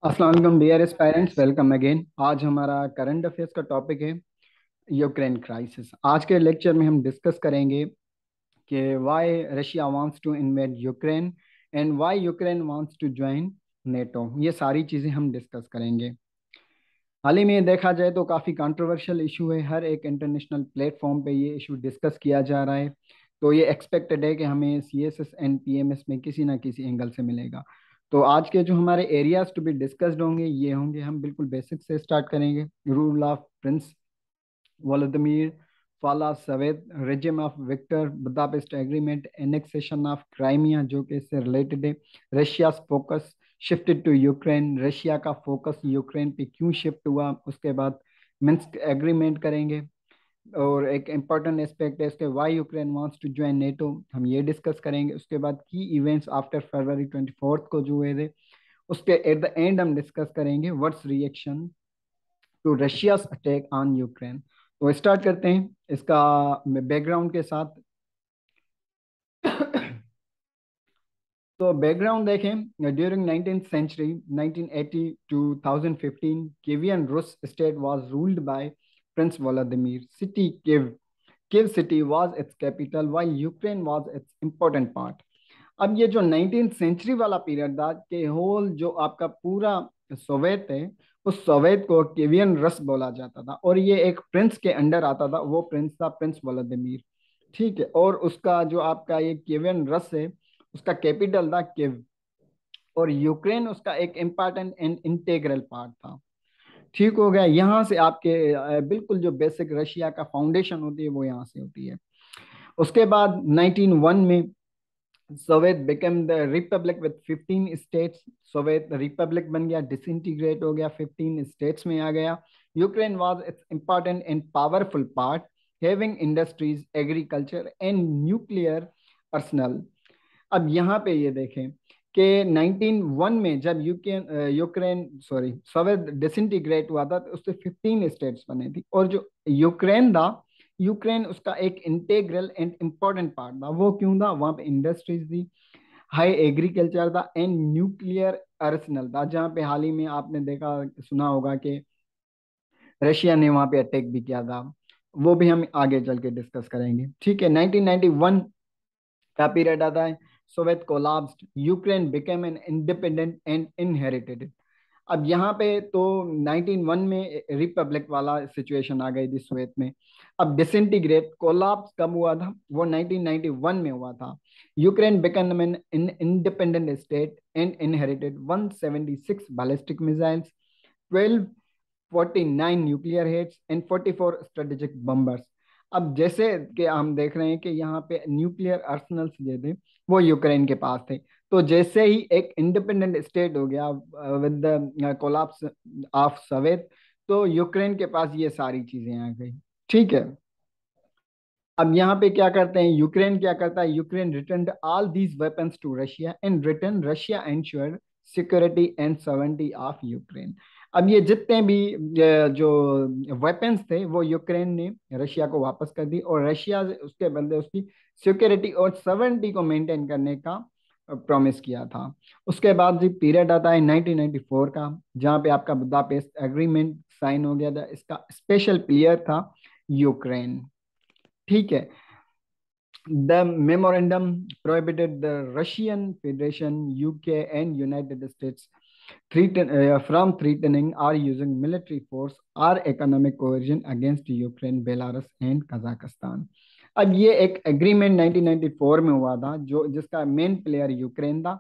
अस्सलाम वालेकुम dear parents, welcome again. आज हमारा करंट अफेयर्स का टॉपिक है यूक्रेन क्राइसिस। आज के लेक्चर में हम डिस्कस करेंगे कि why Russia wants to invade Ukraine and why Ukraine wants to join NATO. ये सारी चीज़ें हम डिस्कस करेंगे। हाल ही में देखा जाए तो काफ़ी कंट्रोवर्शियल इशू है। हर एक इंटरनेशनल प्लेटफॉर्म पे ये इशू डिस्कस किया जा रहा है। तो ये एक्सपेक्टेड है कि हमें सीएसएस एंड पीएमएस में किसी ना किसी एंगल से मिलेगा। तो आज के जो हमारे एरियाज टू बी डिस्कस्ड होंगे ये होंगे। हम बिल्कुल बेसिक से स्टार्ट करेंगे। Rule of Prince Volodymyr fall of Soviet regime of Victor Budapest Agreement, annexation of Crimea जो कि इससे रिलेटेड है। Russia focus shifted to Ukraine, Russia का फोकस यूक्रेन पे क्यों शिफ्ट हुआ, उसके बाद मिन्स्क एग्रीमेंट करेंगे। और एक इम्पॉर्टेंट एस्पेक्ट है इसके, why Ukraine wants to join NATO, हम ये डिस्कस करेंगे। उसके बाद की इवेंट्स आफ्टर फरवरी 24 को जो हुए थे, उसके एट द एंड हम डिस्कस करेंगे what's reaction to Russia's attack on Ukraine. तो स्टार्ट करते हैं इसका बैकग्राउंड के साथ। तो बैकग्राउंड देखें, during 19th century 1980 to 2015 Kievan Rus state was ruled by prince Vladimir. City Kyiv city was its capital while Ukraine was its important part. अब ये जो 19th सेंचुरी वाला पीरियड था कि होल जो आपका पूरा सोवियत है, उस सोवियत को केवियन रस बोला जाता था और ये एक प्रिंस के अंडर आता था। वो प्रिंस था प्रिंस व्लादिमीर। ठीक है। और उसका जो आपका ये केवियन रस है, उसका कैपिटल था किव। और यूक्रेन उसका एक इम्पॉर्टेंट एंड इंटेग्रल पार्ट था। ठीक हो गया। यहाँ से आपके बिल्कुल जो बेसिक रशिया का फाउंडेशन होती है वो यहाँ से होती है। उसके बाद 1901 में Soviet become the Republic with 15 states. Soviet Republic बन गया, डिसइंटीग्रेट हो गया, 15 स्टेट्स में आ गया। Ukraine was its important and powerful part, having industries, agriculture and nuclear Arsenal. अब यहाँ पे ये देखें कि 1901 में जब Ukraine Ukraine sorry Soviet disintegrate हुआ था तो उससे 15 स्टेट्स बने थी। और जो यूक्रेन था, यूक्रेन उसका एक इंटेग्रल एंड इम्पोर्टेंट पार्ट था। वो क्यों था? वहाँ पे इंडस्ट्रीज थी, हाई एग्रीकल्चर था एंड न्यूक्लियर अर्सनल था। जहाँ पे हाल ही में आपने देखा सुना होगा कि रशिया ने वहाँ पे अटैक भी किया था। वो भी हम आगे चल के डिस्कस करेंगे। ठीक है। 1991 का पीरियड आता है। Soviet collapsed, Ukraine became an independent and inherited. अब यहाँ पे तो 1901 में रिपब्लिक वाला सिचुएशन आ गई थी सोवियत में। अब डिसइंटीग्रेट कोलैप्स कब हुआ था? वो 1991 में हुआ था। Ukraine became an independent state and inherited 176 ballistic missiles, 1249 nuclear heads and 44 strategic bombers. अब जैसे कि हम देख रहे हैं कि यहाँ पे न्यूक्लियर आर्सनल्स जो थे वो यूक्रेन के पास थे। तो जैसे ही एक इंडिपेंडेंट स्टेट हो गया with the collapse of Soviet, तो यूक्रेन के पास ये सारी चीजें आ गई। ठीक है। अब यहाँ पे क्या करते हैं, यूक्रेन क्या करता है, Ukraine return all these weapons to Russia and return Russia ensure security and sovereignty of Ukraine. अब ये जितने भी जो वेपन्स थे वो यूक्रेन ने रशिया को वापस कर दी और रशिया से उसके बदले उसकी सिक्योरिटी और सॉवेरेंटी को मेंटेन करने का प्रॉमिस किया था। उसके बाद जी पीरियड आता है 1994 का, जहाँ पे आपका बुदापेस्ट एग्रीमेंट साइन हो गया था। इसका स्पेशल प्लेयर था यूक्रेन। ठीक है। The memorandum prohibited the Russian Federation, UK, and United States from threatening or using military force or economic coercion against Ukraine, Belarus, and Kazakhstan. अब ये एक एग्रीमेंट 1994 में हुआ था जो जिसका मेन प्लेयर यूक्रेन था।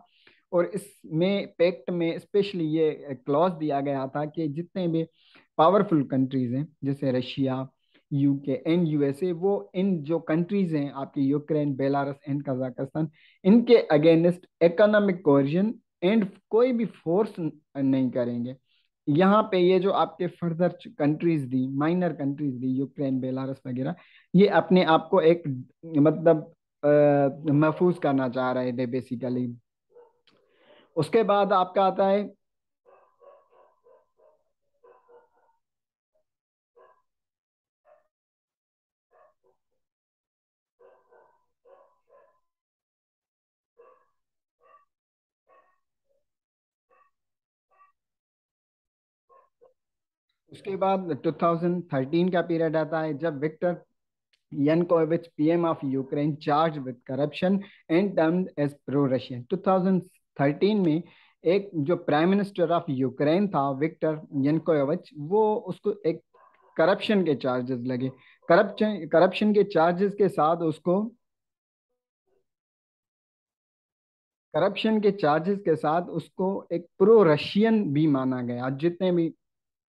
और इसमें पैक्ट में स्पेशली ये क्लॉज दिया गया था कि जितने भी पावरफुल कंट्रीज हैं जैसे रशिया, यूके एंड यूएसए, वो इन जो कंट्रीज हैं आपकी यूक्रेन, बेलारस एंड कजाकिस्तान, इनके अगेंस्ट इकोनॉमिक कोर्जन एंड कोई भी फोर्स नहीं करेंगे। यहाँ पे ये जो आपके फर्दर कंट्रीज दी, माइनर कंट्रीज दी, यूक्रेन, बेलारस वगैरह, ये अपने आप को एक मतलब महफूज करना चाह रहे थे बेसिकली। उसके बाद आपका आता है उसके बाद 2013 का पीरियड आता है जब Viktor Yanukovych PM of Ukraine charge with corruption and termed as pro Russian. 2013 में एक जो प्राइम मिनिस्टर ऑफ यूक्रेन था विक्टर यानुकोविच, वो उसको एक करप्शन के चार्जेस लगे। करप्शन के चार्जेस के साथ उसको करप्शन के चार्जेस के साथ उसको एक प्रो रशियन भी माना गया। जितने भी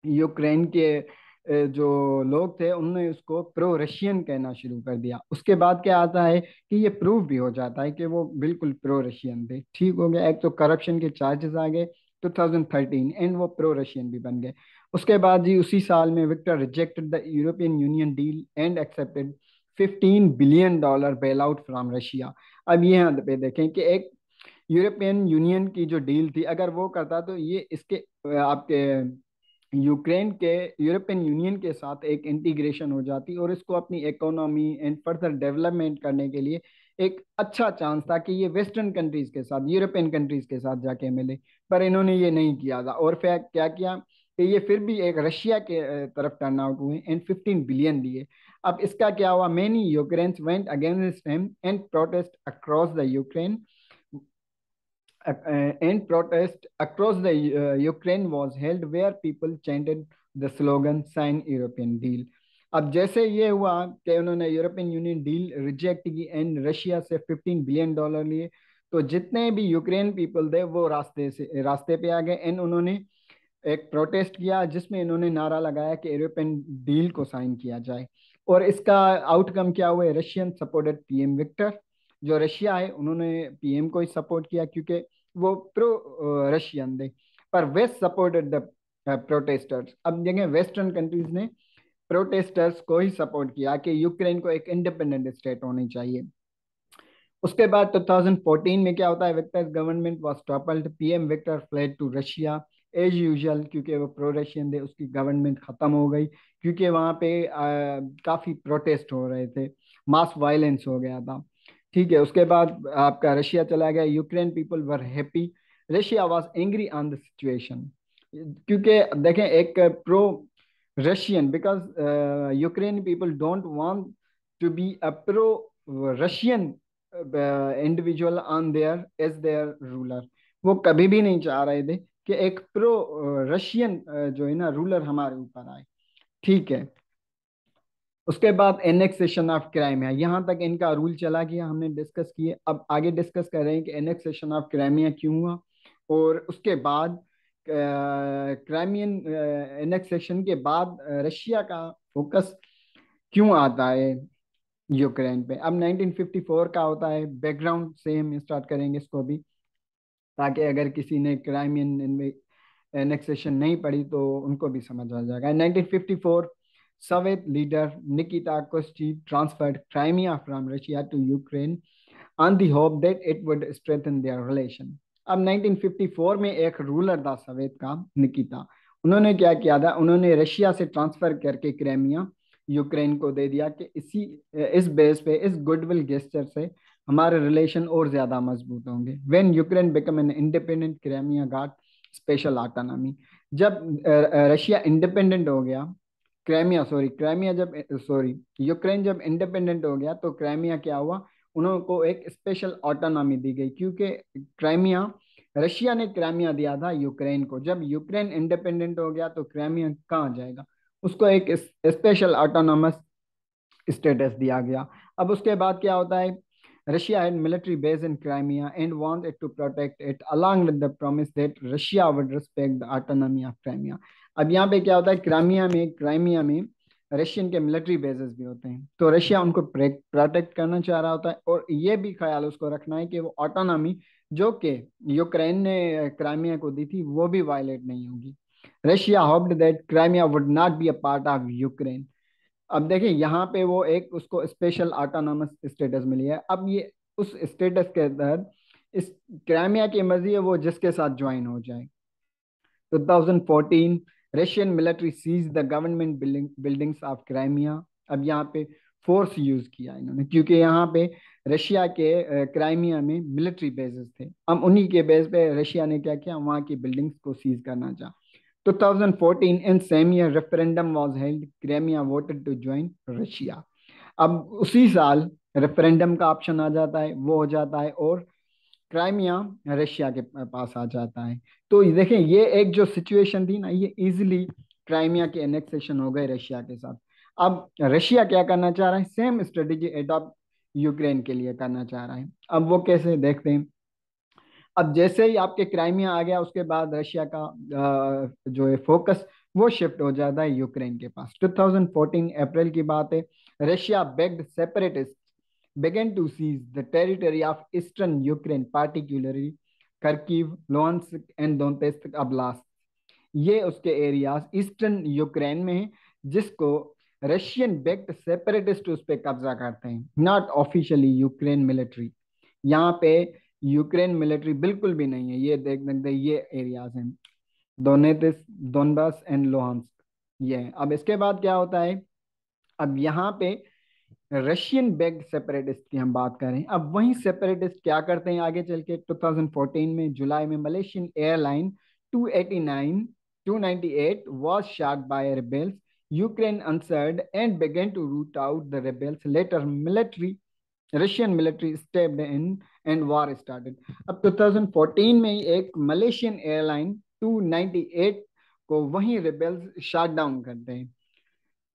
यूक्रेन के जो लोग थे उन्होंने उसको प्रो रशियन कहना शुरू कर दिया। उसके बाद क्या आता है कि ये प्रूव भी हो जाता है कि वो बिल्कुल प्रो रशियन थे। ठीक हो गया, एक तो करप्शन के चार्जेस आ गए 2013 एंड वो प्रो रशियन भी बन गए। उसके बाद जी उसी साल में Viktor rejected the European Union deal and accepted $15 billion bail out from Russia. अब ये यहाँ पे देखें कि एक यूरोपियन यूनियन की जो डील थी, अगर वो करता तो ये इसके आपके यूक्रेन के यूरोपियन यूनियन के साथ एक इंटीग्रेशन हो जाती और इसको अपनी इकोनॉमी एंड फर्दर डेवलपमेंट करने के लिए एक अच्छा चांस था कि ये वेस्टर्न कंट्रीज के साथ, यूरोपियन कंट्रीज के साथ जाके मिले। पर इन्होंने ये नहीं किया था और फिर क्या किया कि ये फिर भी एक रशिया के तरफ टर्न आउट हुए एंड 15 बिलियन दिए। अब इसका क्या हुआ, many Ukraine's went against him and protest across the Ukraine and protest across the Ukraine was held where people chanted the slogan sign European deal। अब जैसे ये हुआ कि उन्होंने यूरोपियन यूनियन डील रिजेक्ट की एंड रशिया से $15 billion लिए, तो जितने भी यूक्रेन पीपल थे वो रास्ते पे आ गए एंड उन्होंने एक प्रोटेस्ट किया जिसमें इन्होंने नारा लगाया कि यूरोपियन डील को साइन किया जाए। और इसका आउटकम क्या हुआ, रशियन सपोर्टेड पीएम विक्टर। जो रशिया है उन्होंने पीएम को ही सपोर्ट किया क्योंकि वो प्रो रशियन थे। पर वेस्ट सपोर्टेड द प्रोटेस्टर्स। अब देखें वेस्टर्न कंट्रीज ने प्रोटेस्टर्स को ही सपोर्ट किया कि यूक्रेन को एक इंडिपेंडेंट स्टेट होनी चाहिए। उसके बाद 2014 में क्या होता है, Viktor government was toppled, PM Viktor fled to Russia as usual. क्योंकि वो प्रो रशियन थे उसकी गवर्नमेंट खत्म हो गई क्योंकि वहां पे काफी प्रोटेस्ट हो रहे थे, मास वायलेंस हो गया था। ठीक है, उसके बाद आपका रशिया चला गया। Ukraine people were happy, Russia was angry on the situation. क्योंकि देखें एक pro Russian because Ukraine people don't want to be a pro Russian individual on their as their ruler. वो कभी भी नहीं चाह रहे थे कि एक प्रो रशियन जो है ना रूलर हमारे ऊपर आए। ठीक है, उसके बाद एनेक्सेशन ऑफ क्राइमिया, यहाँ तक इनका रूल चला गया, हमने डिस्कस किए। अब आगे डिस्कस कर रहे हैं कि एनेक्सेशन ऑफ क्राइमिया क्यों हुआ और उसके बाद क्राइमियन एनेक्सेशन के बाद रशिया का फोकस क्यों आता है यूक्रेन पे। अब 1954 का होता है, बैकग्राउंड से हम स्टार्ट करेंगे इसको भी, ताकि अगर किसी ने क्राइमियन एनेक्सेशन नहीं पढ़ी तो उनको भी समझ आ जाएगा। 1954 Soviet leader Nikita Khrushchev transferred Crimea from Russia to Ukraine on the hope that it would strengthen their relation. अब 1954 में एक रूलर था सोवियत का, निकिता, उन्होंने क्या किया था, उन्होंने रशिया से ट्रांसफर करके क्राइमिया यूक्रेन को दे दिया कि इस बेस पे, इस गुडविल गेस्चर से हमारे रिलेशन और ज्यादा मजबूत होंगे। When Ukraine became an independent Crimea got special autonomy. जब रशिया इंडिपेंडेंट हो गया, क्राइमिया जब यूक्रेन जब इंडिपेंडेंट हो गया तो क्राइमिया क्या हुआ, उनको एक स्पेशल ऑटोनॉमी दी गई क्योंकि क्राइमिया, रशिया ने क्राइमिया दिया था यूक्रेन को। जब यूक्रेन इंडिपेंडेंट हो गया तो क्राइमिया कहाँ जाएगा, उसको एक स्पेशल ऑटोनॉमस स्टेटस दिया गया। अब उसके बाद क्या होता है, Russia had military base in Crimea and wanted to protect it along with the promise that Russia would respect the autonomy of Crimea। अब यहाँ पे क्या होता है, क्राइमिया में रशियन के मिलिट्री बेसेस भी होते हैं, तो रशिया उनको प्रोटेक्ट करना चाह रहा होता है और ये भी ख्याल उसको रखना है कि वो ऑटोनॉमी जो कि यूक्रेन ने क्राइमिया को दी थी वो भी वायलेट नहीं होगी। Russia hoped that Crimea would not be a part of Ukraine. अब देखिए यहाँ पे वो एक उसको स्पेशल ऑटोनॉमस स्टेटस मिली है। अब ये उस स्टेटस के तहत इस क्राइमिया की मर्जी है वो जिसके साथ ज्वाइन हो जाए। 2014 Russian military seize the government buildings of Crimea. अब यहाँ पे फोर्स यूज किया इन्होंने क्योंकि यहाँ पे रशिया के क्राइमिया में मिलिट्री बेसेस थे। अब उन्हीं के बेस पे रशिया ने क्या किया, वहाँ की बिल्डिंग्स को सीज करना चाहा। 2014 in same year referendum was held. Crimea voted to join Russia. अब उसी साल रेफरेंडम का ऑप्शन आ जाता है, वो हो जाता है, और क्राइमिया रशिया के पास आ जाता है। तो देखें, ये एक जो सिचुएशन थी ना, ये इजीली क्राइमिया के एनेक्सेशन हो गए रशिया के साथ। अब रशिया क्या करना चाह रहा है, सेम स्ट्रेटेजी एडॉप्ट यूक्रेन के लिए करना चाह रहा है। अब वो कैसे, देखते हैं। अब जैसे ही आपके क्राइमिया आ गया, उसके बाद रशिया का जो है फोकस, वो शिफ्ट हो जाता है यूक्रेन के पास। 2014 अप्रैल की बात है। Russia bagged separatist began to seize the territory of eastern Ukraine, particularly Kharkiv, Luhansk and Donetsk Oblast। ये उसके एरियाज ईस्टर्न यूक्रेन में हैं, जिसको रशियन बेक्ड सेपरेटिस्ट उस पर कब्जा करते हैं, नॉट ऑफिशियली यूक्रेन मिलिट्री। यहाँ पे यूक्रेन मिलिट्री बिल्कुल भी नहीं है। ये देख सकते हैं, ये एरियाज हैं, दोनेत्स्क, दोनबास एंड लोहांस्क। ये अब इसके बाद क्या होता है, अब यहाँ पे रशियन बेग्ड सेपरेटिस्ट की हम बात करें। अब वही सेपरेटिस्ट क्या करते हैं आगे चल के, 2014 में जुलाई में Malaysian airline 289 298 was shot by rebels. Ukraine answered and began to root out the rebels. Later Russian military stepped in and war started. अब 2014 में ही एक मलेशियन एयरलाइन 298 को वही रिबेल्स शॉट डाउन करते हैं,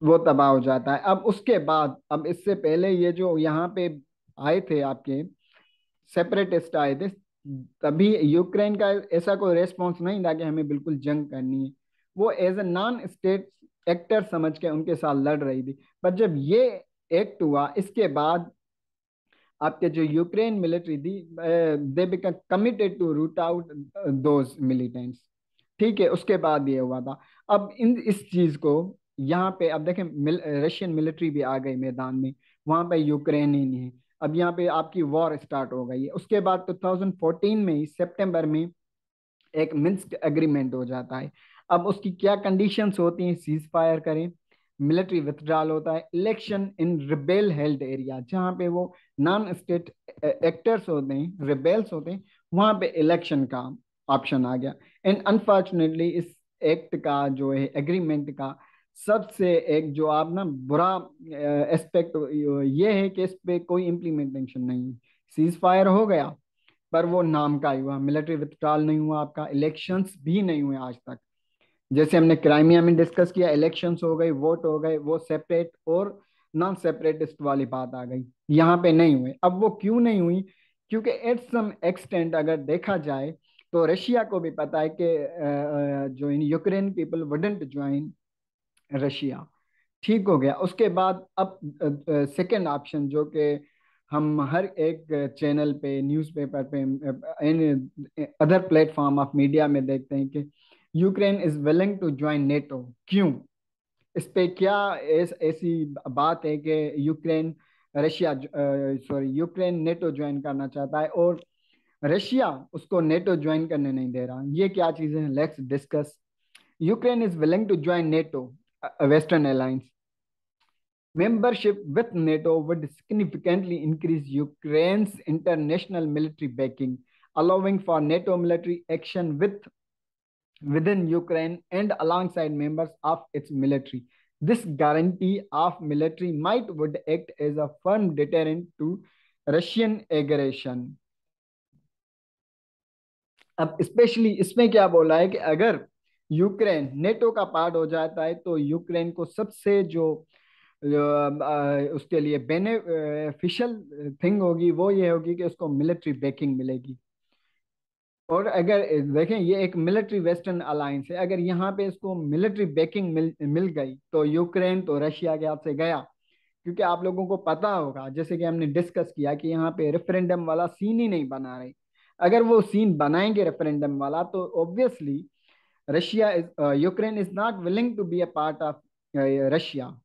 वो तबाह हो जाता है। अब उसके बाद, अब इससे पहले ये जो यहाँ पे आए थे आपके सेपरेटिस्ट आए थे, तभी यूक्रेन का ऐसा कोई रेस्पॉन्स नहीं था कि हमें बिल्कुल जंग करनी है। वो as a non state actor समझ के उनके साथ लड़ रही थी। पर जब ये एक्ट हुआ, इसके बाद आपके जो यूक्रेन मिलिट्री थी, they become committed to root out those militants. ठीक है, उसके बाद ये हुआ था। अब इन इस चीज को यहाँ पे, अब देखें, रशियन मिलिट्री भी आ गई मैदान में, वहां पे यूक्रेन ही नहीं है। अब यहाँ पे आपकी वॉर स्टार्ट हो गई है। उसके बाद 2014 में ही सितंबर में एक मिन्स्क एग्रीमेंट हो जाता है। अब उसकी क्या कंडीशंस होती हैं, सीज फायर करें, मिलिट्री विथड्रॉल होता है, election in rebel held area, जहाँ पे वो नॉन स्टेट एक्टर्स होते हैं, रिबेल्स होते हैं, वहां पे इलेक्शन का ऑप्शन आ गया। एंड अनफॉर्चुनेटली इस एक्ट का जो है, एग्रीमेंट का सबसे एक जो आप ना बुरा एस्पेक्ट ये है कि इस पे कोई इम्प्लीमेंटेशन नहीं है। सीज फायर हो गया, पर वो नाम का ही हुआ, मिलिट्री विथड्रॉल नहीं हुआ, आपका इलेक्शंस भी नहीं हुए आज तक। जैसे हमने क्राइमिया में डिस्कस किया, इलेक्शंस हो गए, वोट हो गए, वो सेपरेट और नॉन सेपरेटिस्ट वाली बात आ गई, यहाँ पे नहीं हुए। अब वो क्यों नहीं हुई, क्योंकि एट सम एक्सटेंट अगर देखा जाए तो रशिया को भी पता है कि जो in Ukraine people wouldn't join Russia. ठीक हो गया। उसके बाद अब सेकंड ऑप्शन, जो कि हम हर एक चैनल पे, न्यूज़पेपर पे, in other platform of media में देखते हैं कि Ukraine is willing to join NATO. क्यों, इस पे क्या ऐसी बात है कि Ukraine Russia sorry Ukraine NATO join करना चाहता है और रशिया उसको नेटो ज्वाइन करने नहीं दे रहा, ये क्या चीजें हैं, let's discuss. Ukraine is willing to join NATO, western alliance. Membership with NATO would significantly increase Ukraine's international military backing, allowing for NATO military action within Ukraine and alongside members of its military. This guarantee of military might would act as a firm deterrent to Russian aggression. अब specially इसमें क्या बोला है कि अगर Ukraine NATO का part हो जाता है, तो यूक्रेन को सबसे जो उसके लिए बेनिफिशियल थिंग होगी, वो ये होगी कि उसको मिलिट्री बैकिंग मिलेगी। और अगर देखें, ये एक मिलिट्री वेस्टर्न अलायंस है, अगर यहाँ पे इसको मिलिट्री बैकिंग मिल गई, तो यूक्रेन तो रशिया के हाथ से गया। क्योंकि आप लोगों को पता होगा, जैसे कि हमने डिस्कस किया, कि यहाँ पे रेफरेंडम वाला सीन ही नहीं बना रहे। अगर वो सीन बनाएंगे रेफरेंडम वाला, तो obviously Russia is Ukraine is not willing to be a part of Russia.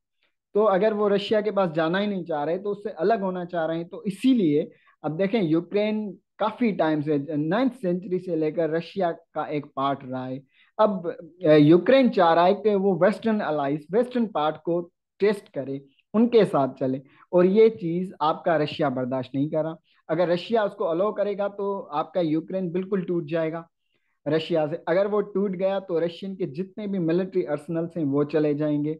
तो अगर वो रशिया के पास जाना ही नहीं चाह रहे, तो उससे अलग होना चाह रहे हैं, तो इसीलिए अब देखें, यूक्रेन काफी टाइम से, 9th सेंचुरी से लेकर रशिया का एक पार्ट रहा है। अब यूक्रेन चाह रहा है कि वो वेस्टर्न अलाइज, वेस्टर्न पार्ट को टेस्ट करे, उनके साथ चले, और ये चीज आपका रशिया बर्दाश्त नहीं कर रहा। अगर रशिया उसको अलो करेगा, तो आपका यूक्रेन बिल्कुल टूट जाएगा। रशिया से। अगर वो टूट गया तो रशियन के जितने भी मिलिट्री अर्सनल्स हैं वो चले जाएंगे।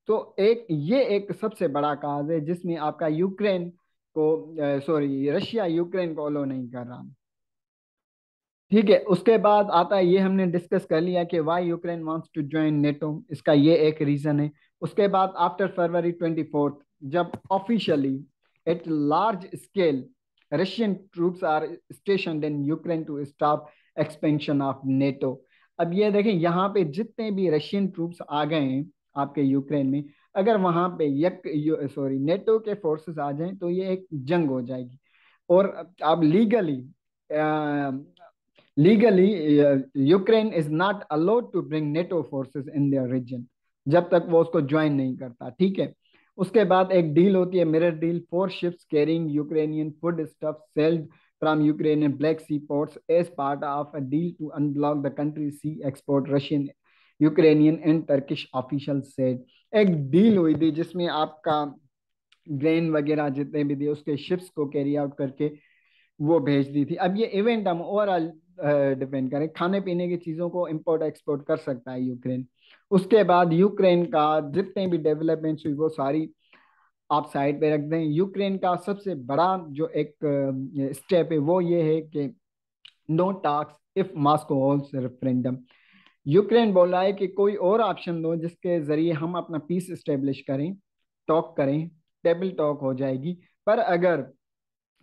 तो ये एक सबसे बड़ा काज है जिसमें आपका यूक्रेन को, सॉरी, रशिया यूक्रेन को अलो नहीं कर रहा। ठीक है, उसके बाद आता है, ये हमने डिस्कस कर लिया कि why Ukraine wants to join NATO, इसका ये एक रीजन है। उसके बाद आफ्टर February 24, जब officially at large scale Russian troops are stationed in Ukraine to stop expansion of NATO. अब ये देखें, यहाँ पे जितने भी रशियन ट्रूप्स आ गए हैं आपके यूक्रेन में, अगर वहां पे यक सॉरी नेटो के फोर्सेस आ जाएं तो ये एक जंग हो जाएगी। और अब legally Ukraine is not allowed to bring NATO forces in their region जब तक वो उसको ज्वाइन नहीं करता। ठीक है, उसके बाद एक डील होती है, mirror deal. 4 ships carrying Ukrainian food stuff sailed from Ukrainian Black Sea ports as part of a deal to unblock the country sea export, Russian, Ukrainian and Turkish official said. एक deal हुई थी जिसमें आपका grain वगैरह जितने भी थे उसके शिप्स को कैरी आउट करके वो भेज दी थी। अब ये इवेंट हम ओवरऑल डिपेंड करें, खाने पीने की चीज़ों को इंपोर्ट एक्सपोर्ट कर सकता है यूक्रेन। उसके बाद यूक्रेन का जितने भी डेवलपमेंट्स हुई वो सारी आप साइड पे रख दें। यूक्रेन का सबसे बड़ा जो एक स्टेप है वो ये है कि no talks if Moscow holds referendum. Ukraine बोल रहा है कि कोई और ऑप्शन दो जिसके जरिए हम अपना पीस स्टेब्लिश करें, टॉक करें, टेबल टॉक हो जाएगी। पर अगर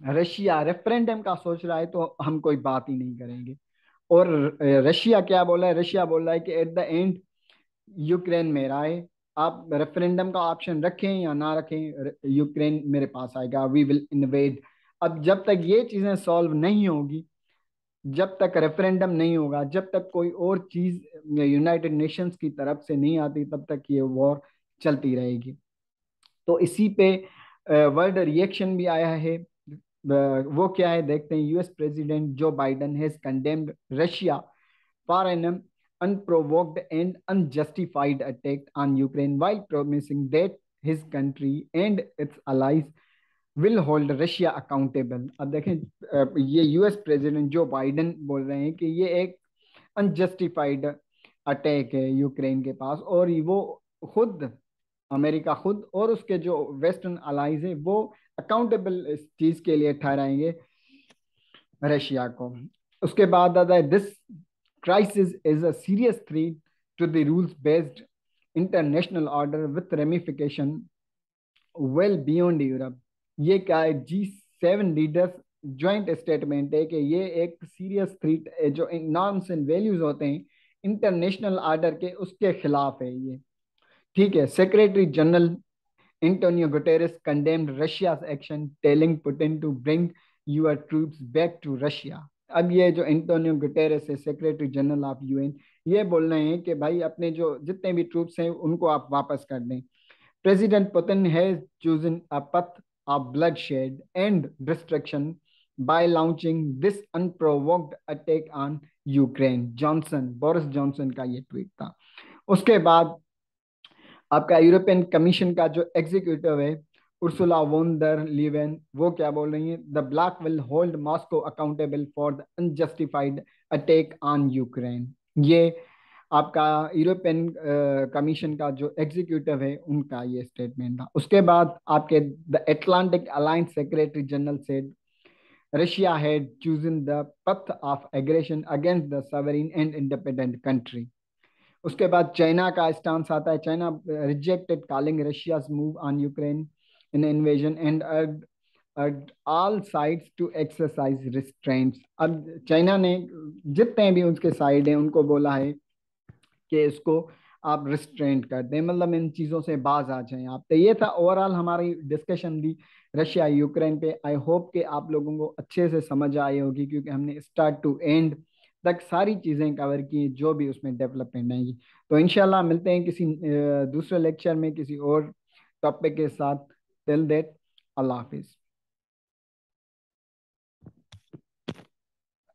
रशिया रेफरेंडम का सोच रहा है तो हम कोई बात ही नहीं करेंगे। और रशिया क्या बोला है, रशिया बोल रहा है कि एट द एंड यूक्रेन मेरा है, आप रेफरेंडम का ऑप्शन रखें या ना रखें, यूक्रेन मेरे पास आएगा, वी विल इन्वेड। अब जब तक ये चीजें सॉल्व नहीं होगी, जब तक रेफरेंडम नहीं होगा, जब तक कोई और चीज यूनाइटेड नेशंस की तरफ से नहीं आती, तब तक ये वॉर चलती रहेगी। तो इसी पे वर्ल्ड रिएक्शन भी आया है। वो क्या है देखते हैं। US president Joe Biden has condemned Russia for an unprovoked and unjustified attack on Ukraine while promising that his country and its allies will hold Russia accountable। अब देखें, ये यूएस प्रेसिडेंट जो बाइडेन बोल रहे हैं कि ये एक unjustified attack है यूक्रेन के पास, और वो खुद, अमेरिका खुद और उसके जो वेस्टर्न अलाइज है वो अकाउंटेबल इस चीज के लिए ठहराएंगे रशिया को। उसके बाद आता है, this crisis is a serious threat to the rules based international order with ramification well beyond Europe. ये क्या है, G7 लीडर्स ज्वाइंट स्टेटमेंट है कि ये एक सीरियस थ्रेट है, जो नॉर्म्स एंड वैल्यूज होते हैं इंटरनेशनल ऑर्डर के, उसके खिलाफ है ये। ठीक है, secretary general Antonio Guterres condemned Russia's action, telling Putin to bring your troops back to Russia। अब ये जो एंटोनियो गुटेरेस है, सेक्रेटरी जनरल ऑफ यूएन, ये बोल रहे हैं कि भाई अपने जो जितने भी ट्रूप्स हैं उनको आप वापस कर दें। President Putin has chosen a path of bloodshed and destruction by launching this unprovoked attack on Ukraine। Johnson, Boris Johnson का ये ट्वीट था। उसके बाद आपका यूरोपियन कमीशन का जो एग्जीक्यूटिव है उर्सुला वोन डर लीवेन, वो क्या बोल रही है, the block will hold Moscow accountable for the unjustified attack on Ukraine. ये आपका यूरोपियन कमीशन का जो एग्जीक्यूटिव है उनका ये स्टेटमेंट था। उसके बाद आपके the Atlantic alliance secretary general said Russia had chosen the path of aggression against the sovereign and independent country. उसके बाद चाइना का स्टांस आता है, China rejected calling Russia's move on Ukraine in invasion and urged all sides to exercise restraints। अब China ने जितने भी उसके साइड हैं उनको बोला है कि इसको आप रिस्ट्रेंट कर दें, मतलब इन चीज़ों से बाज आ जाएं आप। तो ये था ओवरऑल हमारी डिस्कशन दी रशिया यूक्रेन पे। आई होप कि आप लोगों को अच्छे से समझ आई होगी, क्योंकि हमने स्टार्ट टू एंड तक सारी चीज़ें कवर की जो भी उसमें डेवलपमेंट आएगी। तो इंशाल्लाह मिलते हैं किसी दूसरे लेक्चर में किसी और टॉपिक के साथ। टिल दैट, अल्लाह हाफिज़।